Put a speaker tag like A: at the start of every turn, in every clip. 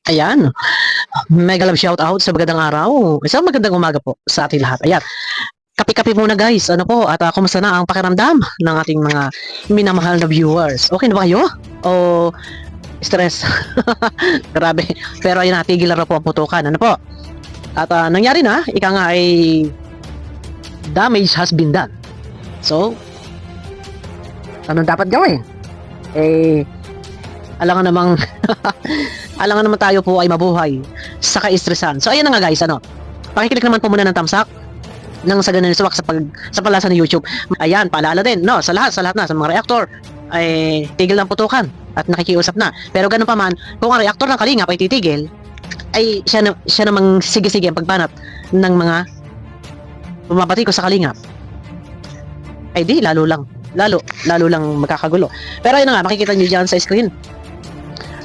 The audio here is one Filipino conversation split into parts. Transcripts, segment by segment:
A: Ayan, mega love shout out sa magandang araw. Isang magandang umaga po sa ating lahat. Ayan, kape-kape muna guys. Ano po, at kumusta na ang pakiramdam ng ating mga minamahal na viewers? Okay na ba kayo? O stress? Grabe. Pero ayun, natigil na po ang putukan. Ano po? At nangyari na, ika nga ay damage has been done. So, ano dapat gawin? Eh, alangan namang alangan naman tayo po ay mabuhay sa ka-stressan. So ayan na nga guys, ano. Pakiclick naman po muna ng thumbs up nang sa ganun swak sa palasa ng YouTube. Ayan, paalala din, no, sa lahat na sa mga reactor ay tigil ng putukan at nakikiusap na. Pero ganun pa man, kung ang reactor ng Kalingap ay titigil, ay siya namang sige-sige ang pagbanat ng mga bumabati ko sa Kalingap. Ay di, lalo lang magkakagulo. Pero ayun na nga, makikita niyo diyan sa screen.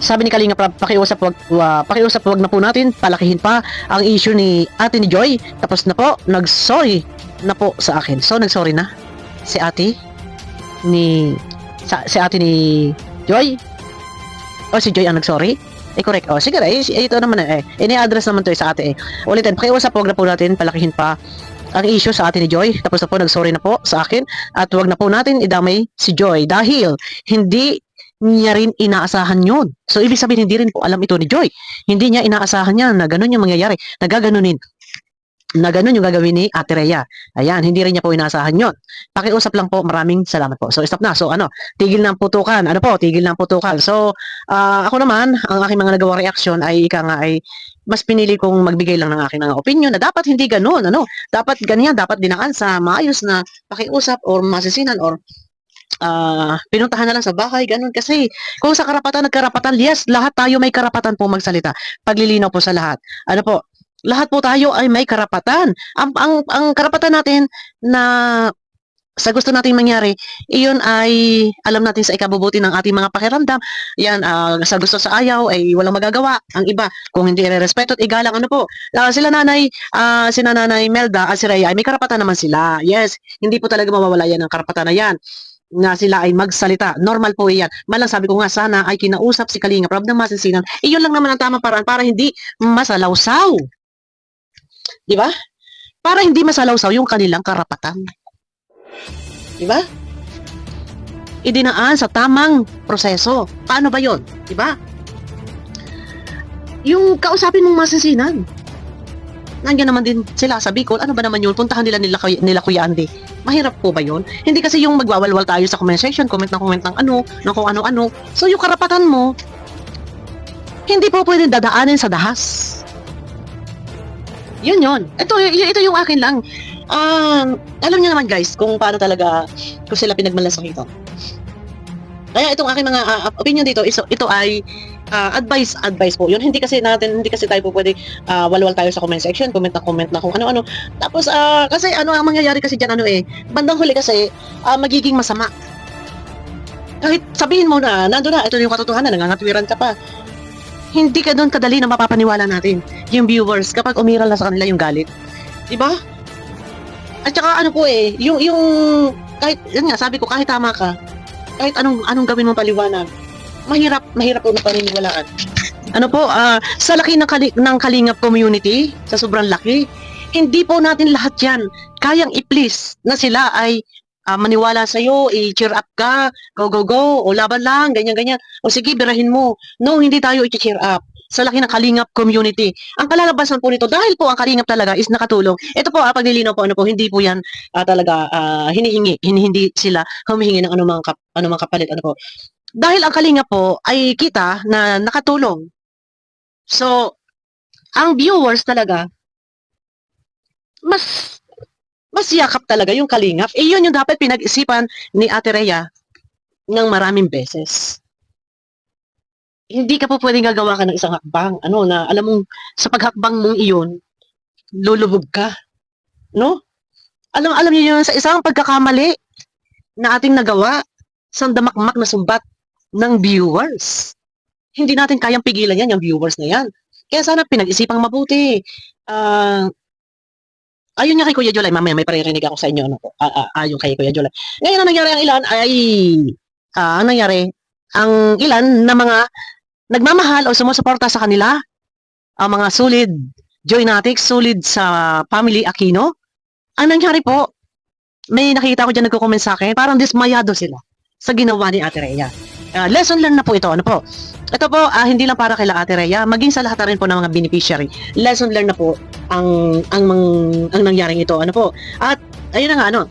A: Sabi ni Kalingap, pakiusap wag na po natin palakihin pa ang issue ni ate ni Joy. Tapos na po, nag-sorry na po sa akin. So nag-sorry na si ate ni Joy. O si Joy ang nag-sorry? Correct. Sige na, ito naman ini-address naman to sa ate Ulitin, pakiusap wag na po natin palakihin pa ang issue sa ate ni Joy. Tapos na po, nag-sorry na po sa akin. At wag na po natin idamay si Joy dahil hindi niya rin inaasahan yun. So, ibig sabihin, hindi rin po alam ito ni Joy. Hindi niya inaasahan yan na ganun yung mangyayari. Na gaganunin. Na ganun yung gagawin ni Ate Rhea. Ayan, hindi rin niya po inaasahan yun. Pakiusap lang po, maraming salamat po. So, stop na. So, tigil ng putukan. Tigil ng putukan. So, ako naman, ang aking mga nagawang reaksyon ay mas pinili kong magbigay lang ng aking mga opinion na dapat hindi ganun. Dapat ganyan, dapat dinaan sa maayos na pakiusap or masisinan or pinuntahan na lang sa bahay, ganun. Kasi kung sa nagkarapatan, yes, lahat tayo may karapatan po magsalita. Paglilinaw po sa lahat. Lahat po tayo ay may karapatan. Ang karapatan natin na sa gusto nating mangyari, iyon ay alam natin sa ikabubuti ng ating mga pakiramdam. Yan, sa gusto sa ayaw ay walang magagawa. Ang iba, kung hindi irerespeto at igalang, sila si nanay Melda at si Rhea ay may karapatan naman sila. Yes, hindi po talaga mawawala yan ang karapatan na yan na sila ay magsalita. Normal po iyan. Malang sabi ko nga, sana ay kinausap si Kalingap Rob ng masinsinan. Iyon lang naman ang tamang paraan para hindi masalawsaw. Di ba? Para hindi masalawsaw yung kanilang karapatan. Di ba? Idinaan sa tamang proseso. Paano ba yon? Di ba? Yung kausapin mong masinsinan. Nandiyan naman din sila sa Bicol. Ano ba naman yun? Puntahan nila Kuya Andy. Mahirap po ba yun? Hindi kasi yung magwawalwal tayo sa comment section, comment ng kung ano-ano. So yung karapatan mo, hindi po pwedeng dadaanin sa dahas. Yun. Ito yung akin lang. Alam niyo naman guys, kung paano talaga, kung sila pinagmalasang ito. Kaya itong aking mga opinion dito, ito ay advice po. Yun, hindi kasi tayo po pwede walwal tayo sa comment section, comment na kung ano-ano. Tapos kasi ang mangyayari kasi diyan bandang huli kasi magiging masama. Kahit sabihin mo na nandoon na, ito yung katotohanan, nangangatwiran ka pa. Hindi ka doon kadali na mapapaniwala natin yung viewers kapag umiral na sa kanila yung galit. 'Di ba? At saka yung kahit yun nga sabi ko, kahit tama ka, kahit anong gawin mo paliwanag, mahirap po na paniniwalaan. Sa laki ng Kalingap community, sa sobrang laki, hindi po natin lahat yan kayang i-please na sila ay maniwala sa'yo, i-cheer up ka, go, o laban lang, ganyan. O sige, birahin mo. No, hindi tayo i-cheer up. Sa laki ng Kalingap community. Ang kalalabasan po nito, dahil po ang Kalingap talaga is nakatulong. Ito po, paglilinaw po, hindi po yan talaga hinihingi. Hindi sila humihingi ng anumang kapalit. Dahil ang Kalingap po ay kita na nakatulong. So, ang viewers talaga, mas yakap talaga yung Kalingap. Yun yung dapat pinag-isipan ni Ate Rhea ng maraming beses. Hindi ka po pwedeng gagawa ka ng isang hakbang. Na alam mong sa paghakbang mong iyon, lulubog ka. No? Alam niyo yun, sa isang pagkakamali na ating nagawa, sa damakmak na sumbat ng viewers. Hindi natin kayang pigilan yan, yung viewers na yan. Kaya sana pinag-isipang mabuti. Ayun nga kay Kuya Jolay, mamaya may paririnig ako sa inyo. Ayun kay Kuya Jolay. Ngayon ang nangyari ang ilan ay, ang nangyari, ang ilan na mga nagmamahal o sumusuporta sa kanila, ang mga solid Joy Natics, solid sa family Aquino. Ang nangyari po, may nakita ko dyan nagko-comment sa akin, parang dismayado sila sa ginawa ni Ate Rhea. Lesson learned na po ito. Ano po? Ito po, hindi lang para kay Ate Rhea, maging sa lahat na rin po ng mga beneficiary. Lesson learned na po ang nangyaring ito. Ano po? At ayun na nga,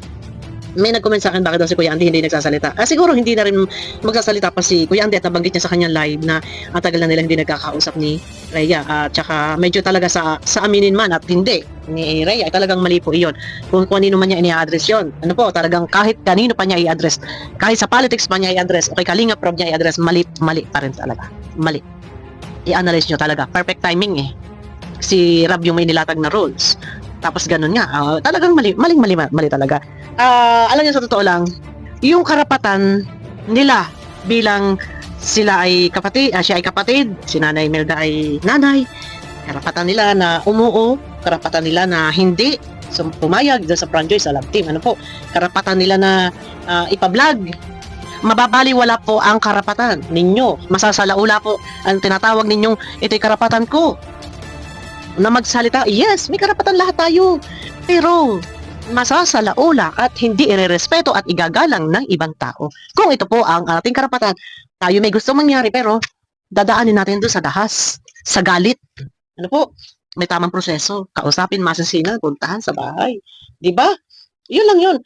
A: may nag-comment sa akin bakit daw si Kuya Andy hindi nagsasalita. Siguro hindi na rin magsasalita pa si Kuya Andy at nabanggit niya sa kanyang live na ang tagal na nila hindi nagkakausap ni Rhea. Tsaka medyo talaga sa aminin man at hindi ni Rhea, talagang mali po iyon. Kung kanino man niya i-address yun. Ano po, talagang kahit kanino pa niya i-address, kahit sa politics pa niya i-address, o kay Kalinga Prob niya i-address, mali pa rin talaga. Mali. I-analyze nyo talaga. Perfect timing eh. Si Rab yung may nilatag na rules. Tapos ganun nga, talagang mali talaga. Alam niyo sa totoo lang, yung karapatan nila bilang sila ay kapatid, siya ay kapatid, si Nanay Melda ay nanay, karapatan nila na umuo, karapatan nila na hindi pumayag sa franchise sa love team. Ano po? Karapatan nila na ipa-vlog. Mababaliwala po ang karapatan ninyo. Masasalaula po ang tinatawag ninyong ito'y karapatan ko na magsalita. Yes, may karapatan lahat tayo. Pero masasalaula at hindi irerespeto at igagalang ng ibang tao. Kung ito po ang ating karapatan, tayo may gusto mangyari pero dadaanin natin doon sa dahas, sa galit. Ano po? May tamang proseso. Kausapin, masasinan, puntahan sa bahay. 'Di ba? Yun lang yun.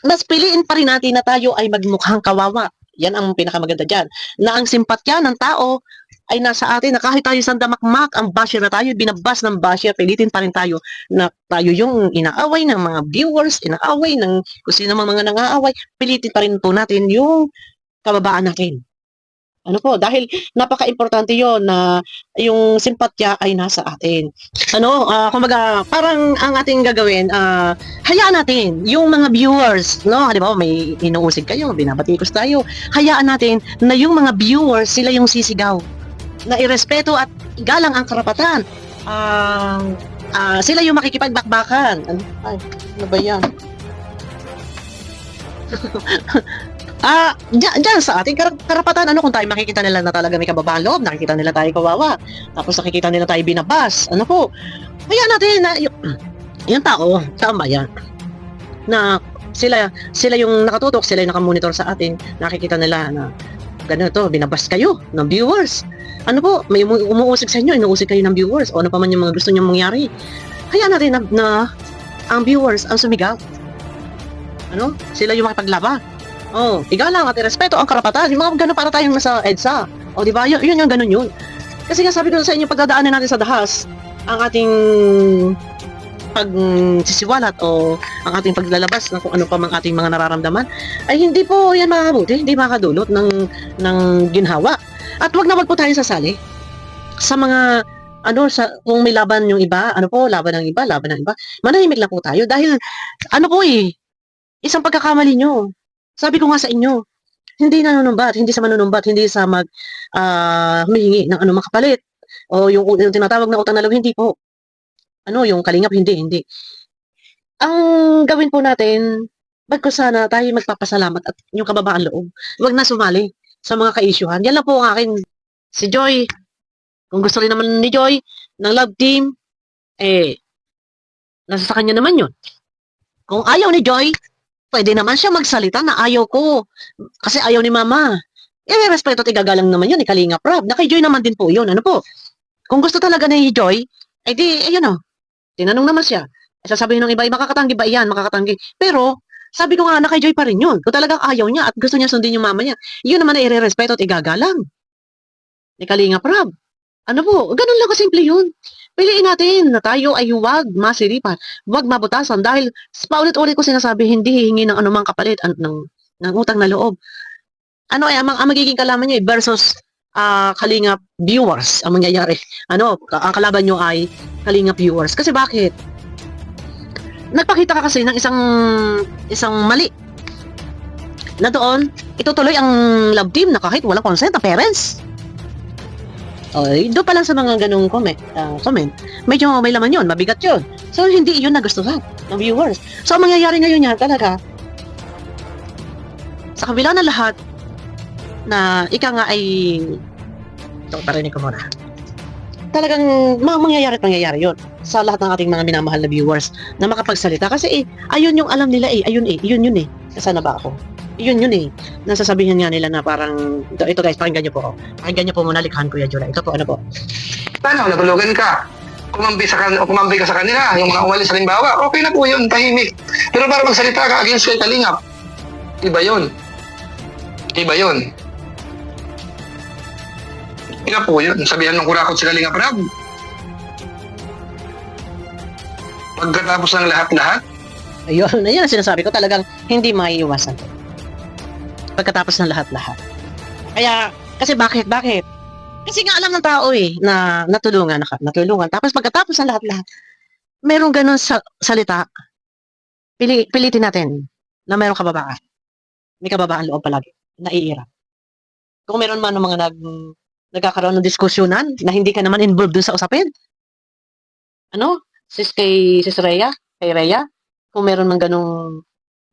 A: Mas piliin pa rin natin na tayo ay magmukhang kawawa. Yan ang pinakamaganda dyan. Na ang simpatya ng tao ay nasa atin, na kahit tayo sandamakmak, ang basher na tayo, binabas ng basher, pilitin pa rin tayo na tayo yung inaaway ng mga viewers, inaaway ng kung sino mga nang-aaway, pilitin pa rin po natin yung kababaan natin. Ano po, dahil napaka-importante yon na yung simpatya ay nasa atin. Kumbaga, parang ang ating gagawin, hayaan natin yung mga viewers, no? Di ba, may inuusig kayo, binabatikos tayo. Hayaan natin na yung mga viewers, sila yung sisigaw na irespeto at igalang ang karapatan. Sila yung makikipagbakbakan. Ano ba yan? Diyan sa ating karapatan, kung tayo makikita nila na talaga may kababaan loob, nakikita nila tayo kawawa, tapos nakikita nila tayo binabas, hayaan natin na yung tao, tama yan, na sila yung nakatutok, sila yung nakamonitor sa atin, nakikita nila na ganito, binabas kayo ng viewers. May umuusig sa inyo, inuusig kayo ng viewers, o ano pa man yung mga gusto nyo mangyari. Hayaan natin na ang viewers ang sumigaw. Sila yung makipaglaban. Igalang at irespeto ang karapatan. Yung mga gano'n para tayong nasa EDSA. Di ba? Yun yung gano'n yun. Kasi nga sabi ko sa inyo, pagdadaanan natin sa dahas, ang ating pagsisiwalat o ang ating paglalabas ng kung ano pa mang ating mga nararamdaman, ay hindi po yan makabuti, hindi makadulot ng ginhawa. At wag na wag po tayo sasali sa mga kung may laban yung iba, laban ng iba. Manahimik lang po tayo dahil isang pagkakamali nyo. Sabi ko nga sa inyo, hindi sa manunumbat, hindi sa humihingi ng anumang kapalit. O yung tinatawag na utang na loob, hindi po. Yung kalingap, hindi. Ang gawin po natin, bagkus sana tayo magpapasalamat at yung kababaan loob. Huwag na sumali sa mga ka-issuehan. Yan lang po ang akin. Si Joy, kung gusto rin naman ni Joy ng love team, nasa sa kanya naman yun. Kung ayaw ni Joy, pwede naman siya magsalita na ayaw ko. Kasi ayaw ni Mama. Respeto at igagalang naman yun, Kalinga Prab. Na kay Joy naman din po yun. Kung gusto talaga ni Joy, tinanong naman siya. Sasabihin ng iba, makakatanggi ba yan? Makakatanggi. Pero, sabi ko nga, na kay Joy pa rin yun. Kung talagang ayaw niya at gusto niya sundin yung mama niya, yun naman ay respeto at igagalang. Ni Kalinga Prab. Ganun lang kasimple yun. Piliin natin na tayo ay huwag masiripan, huwag mabutasan dahil paulit-ulit ko sinasabi, hindi hihingi ng anumang kapalit ng utang na loob. Ang magiging kalaman niyo versus Kalingap viewers ang mangyayari. Ang kalaban nyo ay Kalingap viewers. Kasi bakit? Nagpakita ka kasi ng isang mali na doon, itutuloy ang love team na kahit walang consent ng parents. Doon pa lang sa mga ganung comment, medyo may laman yun, mabigat yun. So, hindi yun nagustuhan ng viewers. So, ang mangyayari ngayon yan talaga, sa kabila ng lahat, na ika nga ay ito, parinig ko muna. Talagang mangyayari at mangyayari yun sa lahat ng ating mga minamahal na viewers na makapagsalita kasi ayun yung alam nila yun yun Nasaan na ba ako? Yun eh. Nasasabihan nga nila na parang ito guys, pakinggan nyo po. Pakinggan nyo po muna, likhan ko yan, July. Ito po, ano po?
B: Paano, natulugan ka? Kumampi ka sa kanila, yung mga umalis halimbawa, okay na po yun, tahimik. Pero para magsalita ka against kay Kalingap, iba yun. Iba yun. Iba po yun. Sabihan ng kurakot si Kalingap Rab. Pagkatapos ng lahat-lahat,
A: Ayun ang sinasabi ko, talagang hindi maiiwasan. Pagkatapos ng lahat-lahat. Kaya, kasi bakit? Kasi nga alam ng tao na natulungan. Tapos pagkatapos ng lahat-lahat, merong ganun salita, pilitin natin na merong kababaan. May kababaan loob palagi, naiirap. Kung meron man ng mga nagkakaroon ng diskusyonan na hindi ka naman involved dun sa usapin. Ano? Sis Rhea? Kay Rhea? Kung meron man ganung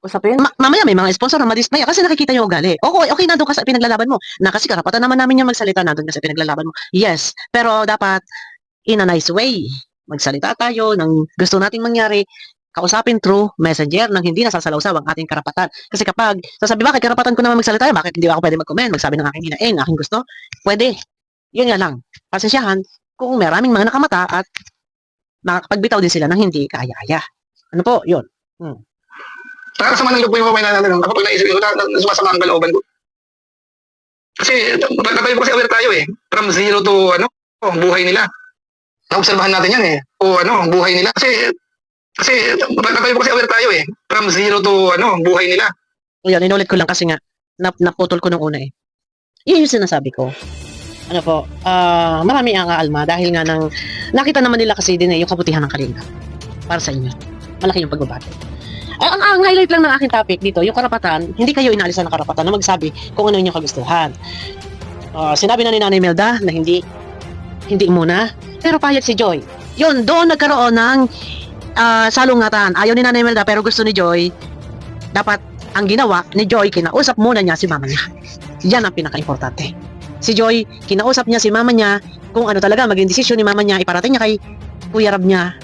A: usapin. Mamaya may mga sponsor na madismaya kasi nakikita yung ugali. Okay, nandun ka sa pinaglalaban mo. Na kasi karapatan naman namin yung magsalita, nandun ka sa pinaglalaban mo. Yes, pero dapat in a nice way. Magsalita tayo ng gusto nating mangyari, kausapin through messenger nang hindi nasasalawsaw ang ating karapatan. Kasi kapag sasabi, bakit karapatan ko naman magsalita, bakit hindi ako pwede mag-comment, magsabi ng aking hinaing, aking gusto, pwede. Yun nga lang. Pasensyahan kung maraming mga nakamata at makakapagbitaw din sila ng hindi kaya-kaya. Ano po? Yun.
B: nakakasama ng loob ko yung mamay na kapag naisip ko, sumasama ang kalooban ko. Kasi, tayo po kasi aware tayo eh. From zero to, ang buhay nila. Naobserbahan natin yan eh. Ang buhay nila. Kasi tayo po kasi aware tayo eh. From zero to, ang buhay nila.
A: Yan, inulit ko lang kasi nga, naputol ko nung una eh. Yun yung sinasabi ko. Ano po, marami ang aalma dahil nga nakita naman nila kasi din yung kabutihan ng Kalinga. Para sa inyo. Malaki yung pagbabati. Ang highlight lang ng aking topic dito, yung karapatan, hindi kayo inalisan ng karapatan na magsabi kung ano yung kagustuhan. Sinabi na ni Nanay Melda na hindi muna, pero payag si Joy. Yun, doon nagkaroon ng salungatan. Ayaw ni Nanay Melda pero gusto ni Joy, dapat ang ginawa ni Joy, kinausap muna niya si mama niya. Yan ang pinaka-importante. Si Joy, kinausap niya si mama niya kung ano talaga maging desisyon ni mama niya, iparating niya kay Kuya Rab niya.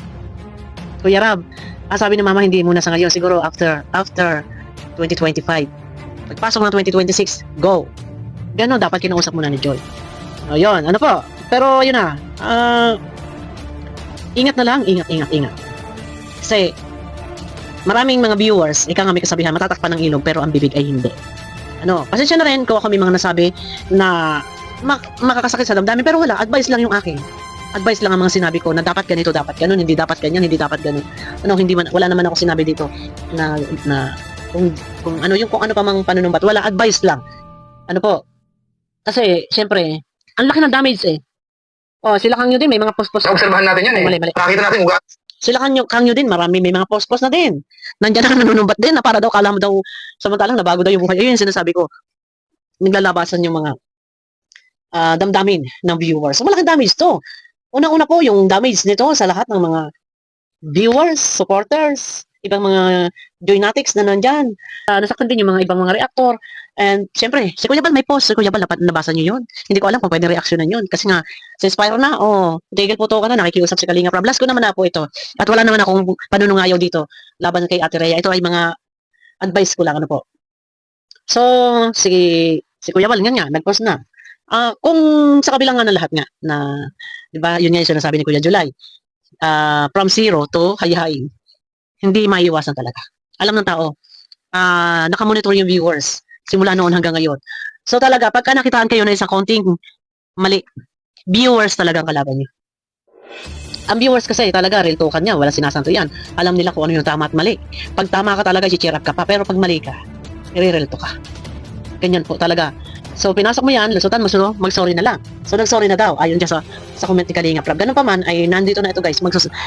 A: Kuya Rab, sabi ni mama hindi muna sa ngayon, siguro after 2025. Pagpasok ng 2026, go. Ganon dapat kinausap muna ni Joy. Ayun, ano po? Pero yun na, ingat na lang, ingat. Kasi maraming mga viewers, ika nga may kasabihan, matatakpan ng ilog pero ang bibig ay hindi. Pasensya na rin kung ako may mga nasabi na makakasakit sa damdamin, pero wala, advice lang yung akin. Advice lang ang mga sinabi ko na dapat ganito, dapat ganun, hindi dapat ganyan, hindi dapat ganun. Wala naman ako sinabi dito na kung ano pa mang panunumbat, wala, advice lang. Ano po? Kasi syempre, ang laki ng damage eh. Sila Kang Yu din may mga post.
B: Naobserbahan natin yan eh.
A: Mali.
B: Nakita natin ugat.
A: Sila Kang Yu din, marami may mga post na din. Nandiyan na nanunumbat din na para daw kala mo daw samantalang nabago daw yung buhay. Ayun yung sinasabi ko. Naglalabasan yung mga damdamin ng viewers. So malaking damage to. Unang-una po yung damage nito sa lahat ng mga viewers, supporters, ibang mga Joynatics na nandyan. Nasaktan din yung mga ibang mga reactor. And syempre, si Kuya Bal may post. Si Kuya Bal, nabasa nyo yun. Hindi ko alam kung pwede reaksyonan yun. Kasi nga, since Spyro na, tigil po to ka na, nakikiusap si Kalinga Prab. Last ko naman na po ito. At wala naman akong panunungayaw dito laban kay Ate Rhea. Ito ay mga advice ko lang, ano po. So, si Kuya Bal nga, nag-post na. Kung sa kabilang nga ng lahat nga, na, di ba, yun nga yung sinasabi ni Kuya July, from zero to high, hindi maiiwasan talaga. Alam ng tao, nakamonitor yung viewers, simula noon hanggang ngayon. So talaga, pagka nakitaan kayo na isang konting mali, viewers talaga ang kalaban niyo. Ang viewers kasi talaga, real token niya, wala sinasanto yan. Alam nila kung ano yung tama at mali. Pag tama ka talaga, i-cheer up ka pa, pero pag mali ka, i-real to ka. Ganyan po talaga. So, pinasok mo yan, lusutan mo, so, mag-sorry na lang. So, nag-sorry na daw, ayon dyan sa comment ni Kalinga Prab. Ganun pa man, ay nandito na ito guys,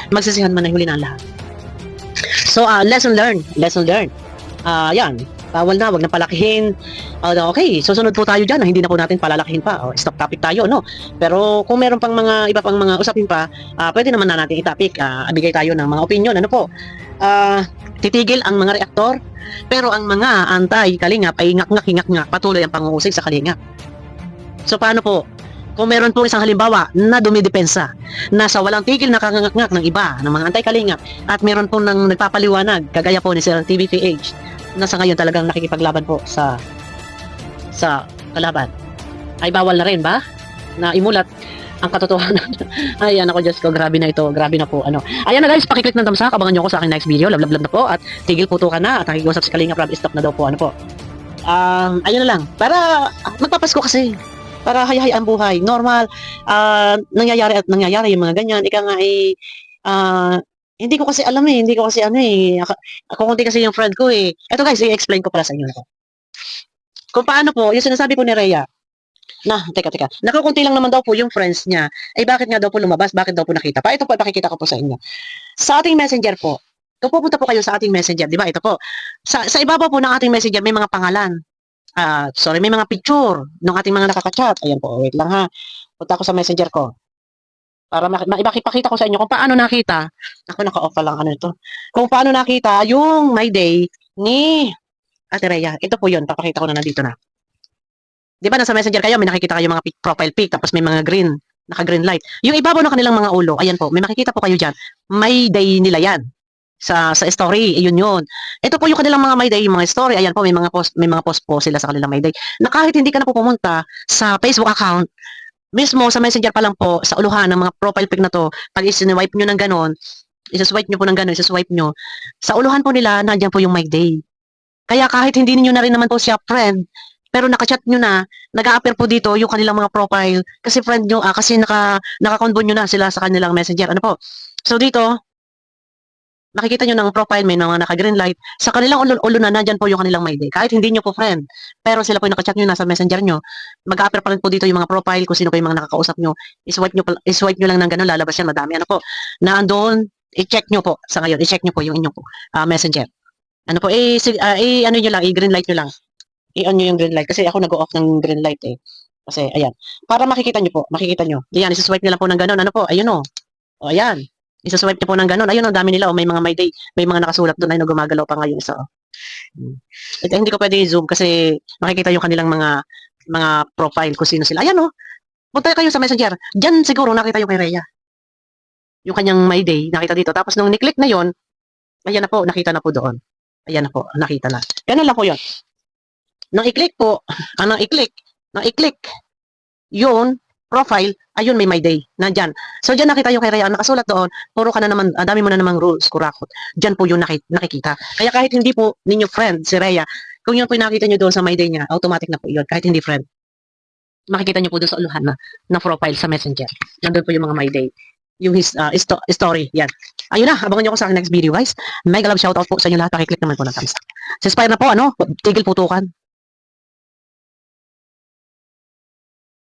A: magsisihan man na huli na ang lahat. So, lesson learned. Yan. Bawal na, wag na palakihin. Okay, susunod po tayo dyan na hindi na po natin palalakihin pa. Stop topic tayo, no? Pero kung meron pang mga iba pang mga usapin pa, pwede naman na natin i-topic. Bigay tayo ng mga opinion. Ano po? Titigil ang mga reaktor, pero ang mga anti-kalingap ay ngak-ngak patuloy ang pangungusig sa kalingap. So paano po? Kung meron po isang halimbawa na dumidepensa, nasa walang tigil na kangangak ng iba, ng mga anti-kalingap, at meron po nang nagpapaliwanag, kagaya po ni Sir TVPH, na sa ngayon talagang nakikipaglaban po sa kalaban, ay bawal na rin ba na imulat ang katotohanan? Ay, ako, Diyos ko, grabe na ito, grabe na po, Ayan na guys, pakiclick ng thumbs up, abangan nyo ako sa aking next video, love na po, at tigil po ka na, at nakikiusap sa Kalingap, stop na daw po, ayun na lang, para magpapasko kasi, para hayay ang buhay, normal, nangyayari yung mga ganyan, ika nga hindi ko kasi alam hindi ko kasi ako kunti kasi yung friend ko Eto guys, i-explain ko pala sa inyo ito. Kung paano po, yung sinasabi po ni Rhea, teka, nakakunti lang naman daw po yung friends niya, bakit nga daw po lumabas, bakit daw po nakita pa? Ito po, pakikita ko po sa inyo. Sa ating messenger po, kung pupunta po kayo sa ating messenger, di ba, ito po, sa ibabaw po ng ating messenger, may mga pangalan, may mga picture ng ating mga nakaka-chat. Ayan po, wait lang ha. Punta ako sa messenger ko. Para maipakita ko sa inyo kung paano nakita. Ako, naka-off pa lang ito. Kung paano nakita yung my day ni Ate Rhea. Ito po yun. Papakita ko na nandito na. Di ba nasa messenger kayo, may nakikita kayo mga profile pic, tapos may mga green, naka-green light. Yung ibabaw ng kanilang mga ulo, ayan po, may makikita po kayo dyan. My day nila yan. Sa story, yun. Ito po yung kanilang mga my day, yung mga story, ayan po, may mga post po sila sa kanilang my day. Na kahit hindi ka na po pumunta sa Facebook account, mismo sa messenger pa lang po, sa uluhan ng mga profile pic na to, pag i-swipe nyo ng ganon, i-swipe nyo, sa uluhan po nila, nandiyan po yung my day. Kaya kahit hindi niyo na rin naman po siya friend, pero nakachat nyo na, nag-a-appear po dito yung kanilang mga profile, kasi friend nyo, kasi naka-convo nyo na sila sa kanilang messenger. So dito, makikita nyo ng profile, may mga naka-green light. Sa kanilang ulo na, nandyan po yung kanilang my day. Kahit hindi nyo po friend, pero sila po yung nakachat nyo na sa messenger nyo, mag-a-appear pa rin po dito yung mga profile, kung sino po yung mga nakakausap nyo. I-swipe nyo lang ng ganun, lalabas yan, madami. Na andun, i-check nyo po sa ngayon, i-check nyo po yung inyong messenger. Ano nyo lang, i-green light nyo lang. I-on nyo yung green light, kasi ako nag-off ng green light Kasi, ayan. Para makikita nyo po, Ayan, i-swipe nyo lang po ng ganun, ayun ayan. Isa-swipe niyo po ng ganun. Ayun, ang dami nila. May mga my day. May mga nakasulat doon. Ayun, gumagalaw pa ngayon. Hindi ko pwede i-zoom kasi makikita yung kanilang mga profile kung sino sila. Ayan, punta kayo sa messenger. Diyan siguro nakita yung kay Rhea. Yung kanyang my day, nakita dito. Tapos nung ni-click na yon, ayan na po, nakita na po doon. Ayan na po, nakita na. Ganun lang po yun. Nang i-click po, nang i-click, yun, profile, ayun may my day, nandyan. So dyan nakita yung kay Rhea, nakasulat doon, puro ka na naman, dami mo na namang rules, kurakot. Dyan po yung nakikita. Kaya kahit hindi po ninyo friend si Rhea, kung yun po yung nakita nyo doon sa my day niya, automatic na po yun, kahit hindi friend. Makikita nyo po doon sa uluhan na profile sa messenger. Nandun po yung mga my day. Yung his story, yan. Ayun na, abangan nyo ako sa aking next video guys. Mega love shoutout po sa inyo lahat, pakiclick naman po ng thumbs up. Si Spire na po, tigil putukan.